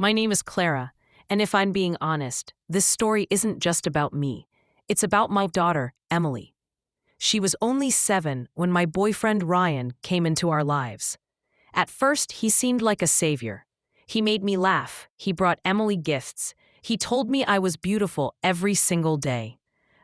My name is Clara, and if I'm being honest, this story isn't just about me. It's about my daughter, Emily. She was only 7 when my boyfriend Ryan came into our lives. At first, he seemed like a savior. He made me laugh, he brought Emily gifts, he told me I was beautiful every single day.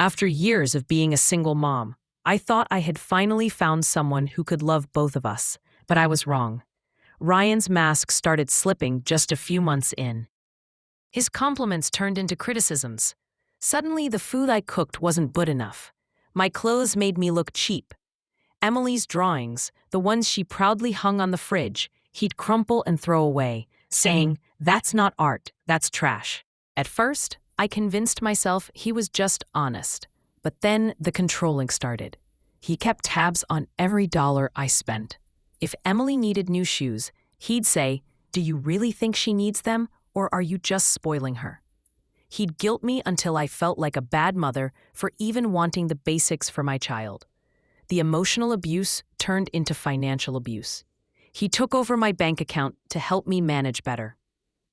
After years of being a single mom, I thought I had finally found someone who could love both of us, but I was wrong. Ryan's mask started slipping just a few months in. His compliments turned into criticisms. Suddenly, the food I cooked wasn't good enough. My clothes made me look cheap. Emily's drawings, the ones she proudly hung on the fridge, he'd crumple and throw away, saying, "That's not art, that's trash." At first, I convinced myself he was just honest. But then the controlling started. He kept tabs on every dollar I spent. If Emily needed new shoes, he'd say, "Do you really think she needs them, or are you just spoiling her?" He'd guilt me until I felt like a bad mother for even wanting the basics for my child. The emotional abuse turned into financial abuse. He took over my bank account to help me manage better.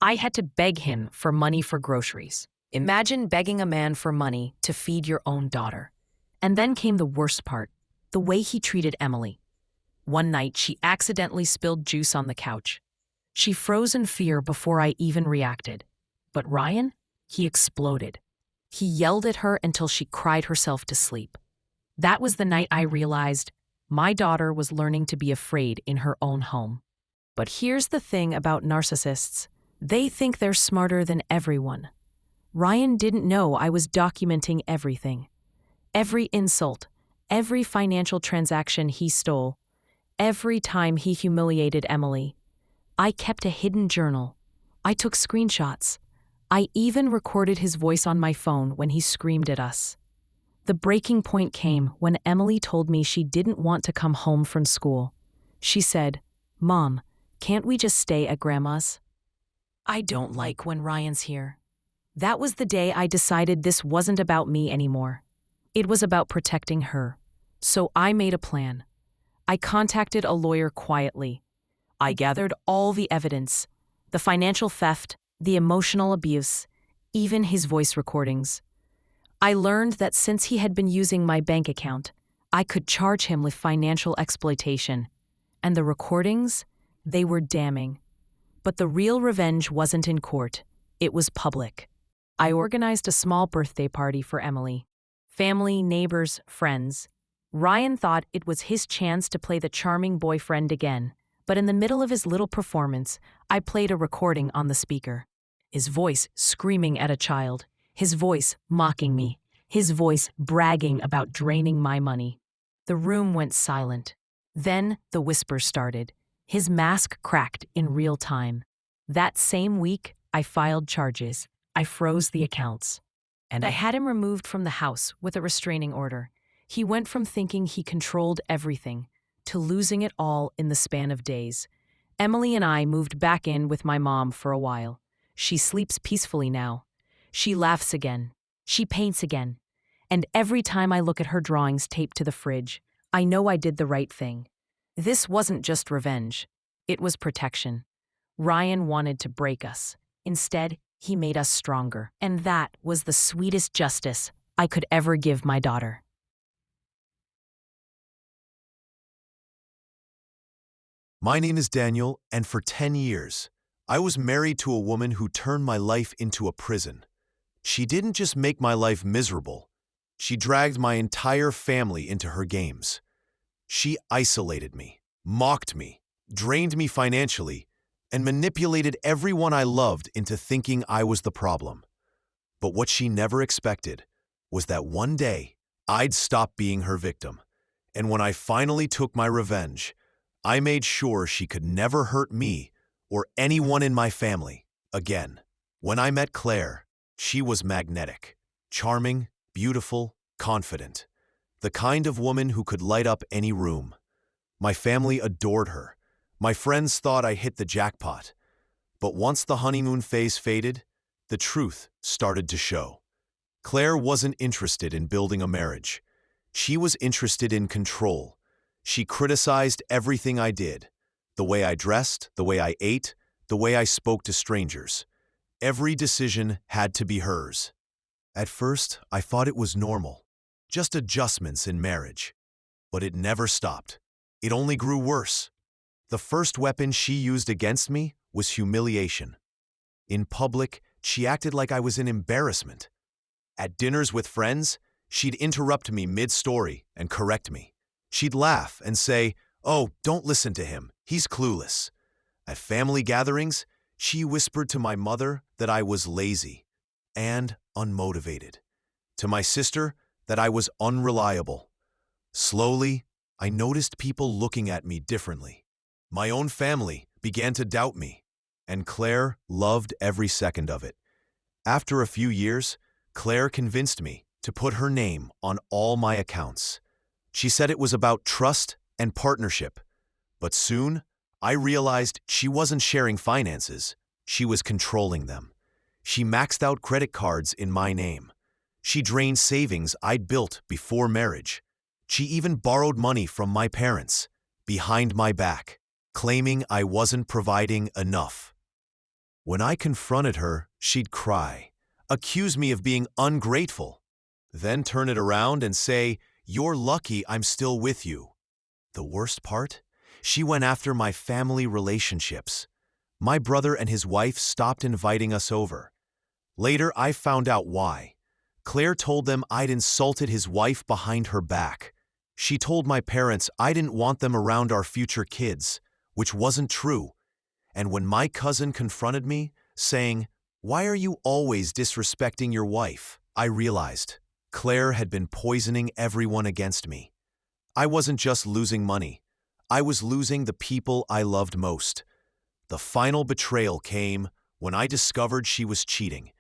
I had to beg him for money for groceries. Imagine begging a man for money to feed your own daughter. And then came the worst part, the way he treated Emily. One night, she accidentally spilled juice on the couch. She froze in fear before I even reacted. But Ryan? He exploded. He yelled at her until she cried herself to sleep. That was the night I realized my daughter was learning to be afraid in her own home. But here's the thing about narcissists. They think they're smarter than everyone. Ryan didn't know I was documenting everything. Every insult, every financial transaction he stole, every time he humiliated Emily. I kept a hidden journal. I took screenshots. I even recorded his voice on my phone when he screamed at us. The breaking point came when Emily told me she didn't want to come home from school. She said, "Mom, can't we just stay at Grandma's?" I don't like when Ryan's here. That was the day I decided this wasn't about me anymore. It was about protecting her. So I made a plan. I contacted a lawyer quietly. I gathered all the evidence, the financial theft, the emotional abuse, even his voice recordings. I learned that since he had been using my bank account, I could charge him with financial exploitation. And the recordings, they were damning. But the real revenge wasn't in court. It was public. I organized a small birthday party for Emily. Family, neighbors, friends. Ryan thought it was his chance to play the charming boyfriend again, but in the middle of his little performance, I played a recording on the speaker. His voice screaming at a child, his voice mocking me, his voice bragging about draining my money. The room went silent. Then the whispers started. His mask cracked in real time. That same week, I filed charges. I froze the accounts. And I had him removed from the house with a restraining order. He went from thinking he controlled everything to losing it all in the span of days. Emily and I moved back in with my mom for a while. She sleeps peacefully now. She laughs again. She paints again. And every time I look at her drawings taped to the fridge, I know I did the right thing. This wasn't just revenge. It was protection. Ryan wanted to break us. Instead, he made us stronger. And that was the sweetest justice I could ever give my daughter. My name is Daniel, and for 10 years, I was married to a woman who turned my life into a prison. She didn't just make my life miserable. She dragged my entire family into her games. She isolated me, mocked me, drained me financially, and manipulated everyone I loved into thinking I was the problem. But what she never expected was that one day I'd stop being her victim. And when I finally took my revenge, I made sure she could never hurt me or anyone in my family again. When I met Claire, she was magnetic, charming, beautiful, confident, the kind of woman who could light up any room. My family adored her. My friends thought I hit the jackpot. But once the honeymoon phase faded, the truth started to show. Claire wasn't interested in building a marriage. She was interested in control. She criticized everything I did, the way I dressed, the way I ate, the way I spoke to strangers. Every decision had to be hers. At first, I thought it was normal, just adjustments in marriage. But it never stopped. It only grew worse. The first weapon she used against me was humiliation. In public, she acted like I was an embarrassment. At dinners with friends, she'd interrupt me mid-story and correct me. She'd laugh and say, "Oh, don't listen to him. He's clueless." At family gatherings, she whispered to my mother that I was lazy and unmotivated. To my sister, that I was unreliable. Slowly, I noticed people looking at me differently. My own family began to doubt me, and Claire loved every second of it. After a few years, Claire convinced me to put her name on all my accounts. She said it was about trust and partnership. But soon, I realized she wasn't sharing finances. She was controlling them. She maxed out credit cards in my name. She drained savings I'd built before marriage. She even borrowed money from my parents, behind my back, claiming I wasn't providing enough. When I confronted her, she'd cry, accuse me of being ungrateful, then turn it around and say, "You're lucky I'm still with you." The worst part? She went after my family relationships. My brother and his wife stopped inviting us over. Later, I found out why. Claire told them I'd insulted his wife behind her back. She told my parents I didn't want them around our future kids, which wasn't true. And when my cousin confronted me, saying, "Why are you always disrespecting your wife?" I realized Claire had been poisoning everyone against me. I wasn't just losing money. I was losing the people I loved most. The final betrayal came when I discovered she was cheating,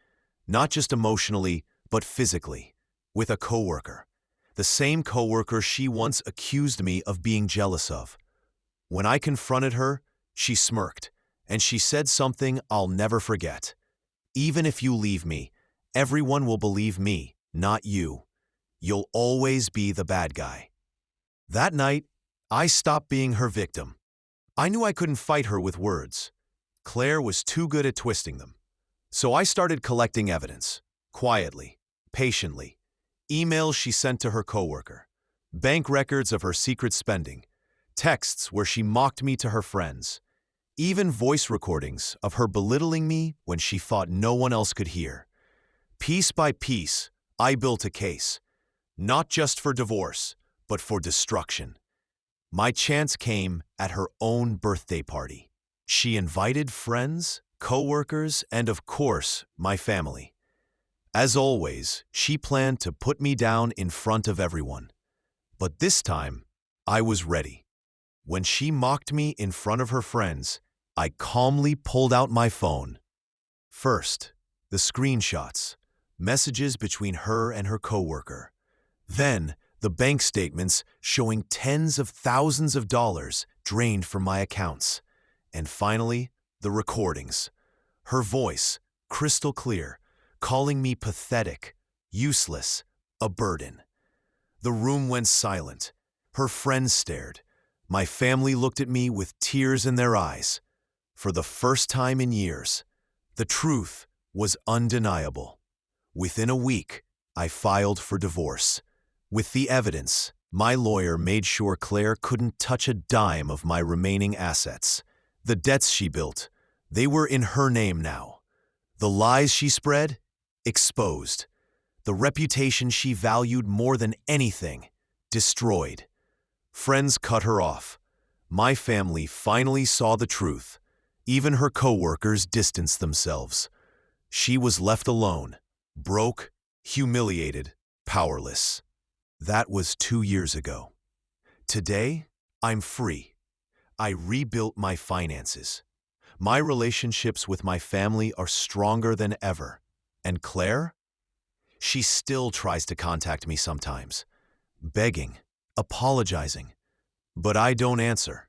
not just emotionally, but physically, with a coworker. The same coworker she once accused me of being jealous of. When I confronted her, she smirked, and she said something I'll never forget. "Even if you leave me, everyone will believe me, not you. You'll always be the bad guy." That night, I stopped being her victim. I knew I couldn't fight her with words. Claire was too good at twisting them. So I started collecting evidence, quietly, patiently. Emails she sent to her coworker, bank records of her secret spending, texts where she mocked me to her friends, even voice recordings of her belittling me when she thought no one else could hear. Piece by piece, I built a case, not just for divorce, but for destruction. My chance came at her own birthday party. She invited friends, coworkers, and of course, my family. As always, she planned to put me down in front of everyone. But this time, I was ready. When she mocked me in front of her friends, I calmly pulled out my phone. First, the screenshots, messages between her and her coworker. Then, the bank statements showing tens of thousands of dollars drained from my accounts. And finally, the recordings. Her voice, crystal clear, calling me pathetic, useless, a burden. The room went silent. Her friends stared. My family looked at me with tears in their eyes. For the first time in years, the truth was undeniable. Within a week, I filed for divorce. With the evidence, my lawyer made sure Claire couldn't touch a dime of my remaining assets. The debts she built, they were in her name now. The lies she spread, exposed. The reputation she valued more than anything, destroyed. Friends cut her off. My family finally saw the truth. Even her coworkers distanced themselves. She was left alone, broke, humiliated, powerless. That was 2 years ago. Today, I'm free. I rebuilt my finances. My relationships with my family are stronger than ever. And Claire? She still tries to contact me sometimes, begging, apologizing. But I don't answer,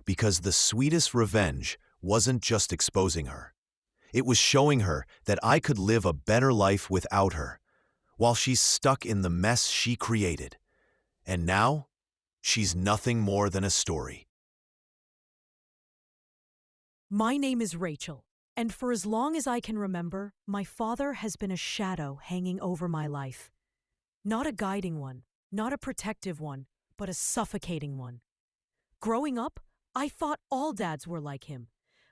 because the sweetest revenge wasn't just exposing her. It was showing her that I could live a better life without her, while she's stuck in the mess she created. And now, she's nothing more than a story. My name is Rachel, and for as long as I can remember, my father has been a shadow hanging over my life. Not a guiding one, not a protective one, but a suffocating one. Growing up, I thought all dads were like him.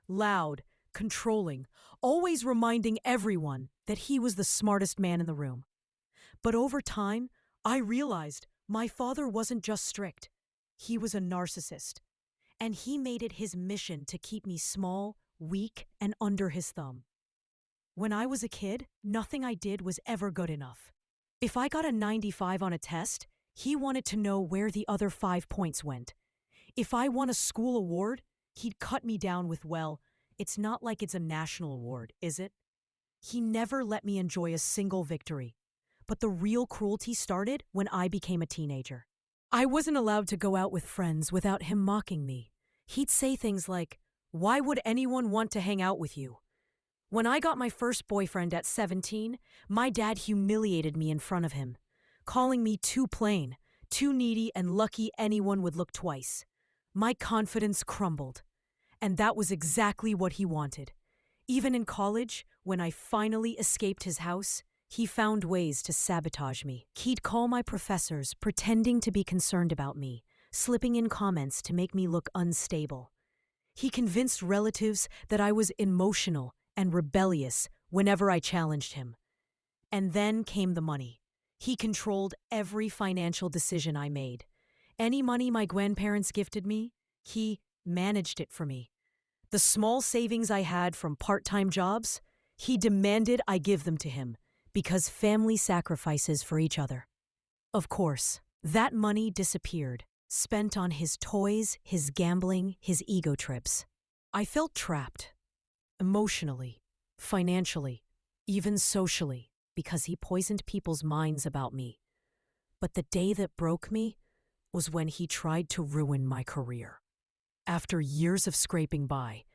Loud, controlling, always reminding everyone that he was the smartest man in the room. But over time, I realized my father wasn't just strict. He was a narcissist. And he made it his mission to keep me small, weak, and under his thumb. When I was a kid, nothing I did was ever good enough. If I got a 95 on a test, he wanted to know where the other 5 points went. If I won a school award, he'd cut me down with, well, it's not like it's a national award, is it? He never let me enjoy a single victory. But the real cruelty started when I became a teenager. I wasn't allowed to go out with friends without him mocking me. He'd say things like, "Why would anyone want to hang out with you?" When I got my first boyfriend at 17, my dad humiliated me in front of him, calling me too plain, too needy, and lucky anyone would look twice. My confidence crumbled. And that was exactly what he wanted. Even in college, when I finally escaped his house, he found ways to sabotage me. He'd call my professors, pretending to be concerned about me, slipping in comments to make me look unstable. He convinced relatives that I was emotional and rebellious whenever I challenged him. And then came the money. He controlled every financial decision I made. Any money my grandparents gifted me, he managed it for me. The small savings I had from part-time jobs, he demanded I give them to him, because family sacrifices for each other. Of course, that money disappeared, spent on his toys, his gambling, his ego trips. I felt trapped, emotionally, financially, even socially, because he poisoned people's minds about me. But the day that broke me was when he tried to ruin my career. After years of scraping by,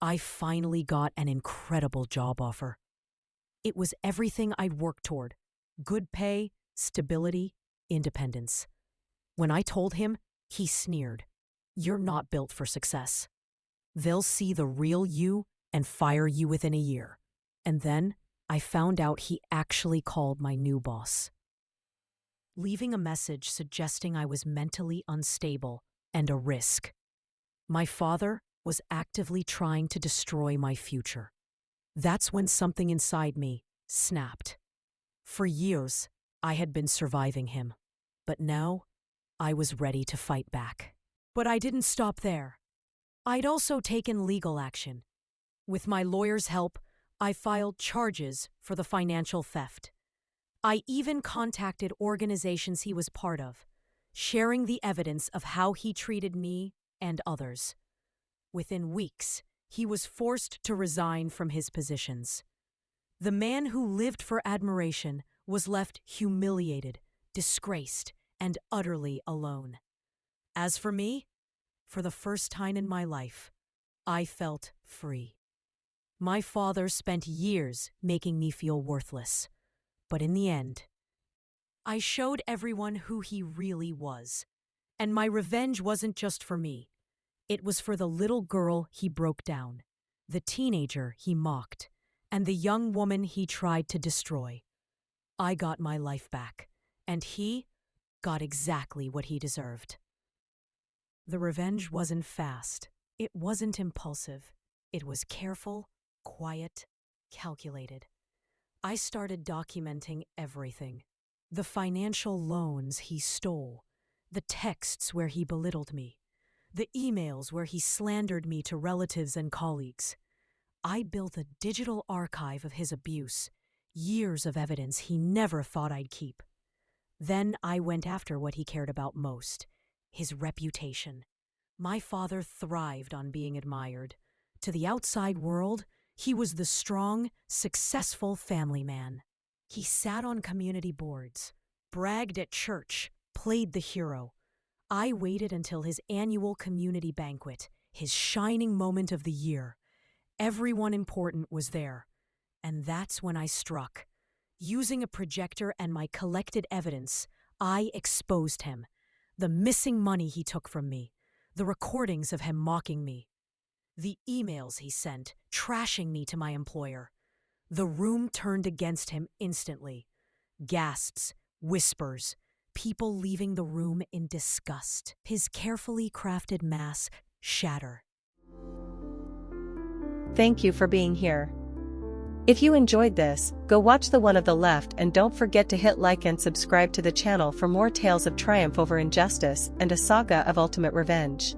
I finally got an incredible job offer. It was everything I'd worked toward: good pay, stability, independence. When I told him, he sneered, "You're not built for success. They'll see the real you and fire you within a year." And then I found out he actually called my new boss, leaving a message suggesting I was mentally unstable and a risk. My father was actively trying to destroy my future. That's when something inside me snapped. For years, I had been surviving him, but now I was ready to fight back. But I didn't stop there. I'd also taken legal action. With my lawyer's help, I filed charges for the financial theft. I even contacted organizations he was part of, sharing the evidence of how he treated me and others. Within weeks, he was forced to resign from his positions. The man who lived for admiration was left humiliated, disgraced, and utterly alone. As for me, for the first time in my life, I felt free. My father spent years making me feel worthless, but in the end, I showed everyone who he really was. And my revenge wasn't just for me. It was for the little girl he broke down, the teenager he mocked, and the young woman he tried to destroy. I got my life back, and he got exactly what he deserved. The revenge wasn't fast. It wasn't impulsive. It was careful, quiet, calculated. I started documenting everything. The financial loans he stole, the texts where he belittled me, the emails where he slandered me to relatives and colleagues. I built a digital archive of his abuse, years of evidence he never thought I'd keep. Then I went after what he cared about most, his reputation. My father thrived on being admired. To the outside world, he was the strong, successful family man. He sat on community boards, bragged at church, played the hero. I waited until his annual community banquet, his shining moment of the year. Everyone important was there. And that's when I struck. Using a projector and my collected evidence, I exposed him. The missing money he took from me, the recordings of him mocking me. The emails he sent, trashing me to my employer. The room turned against him instantly. Gasps, whispers, people leaving the room in disgust. His carefully crafted mask shatter. Thank you for being here. If you enjoyed this, go watch the one of the left and don't forget to hit like and subscribe to the channel for more tales of triumph over injustice and a saga of ultimate revenge.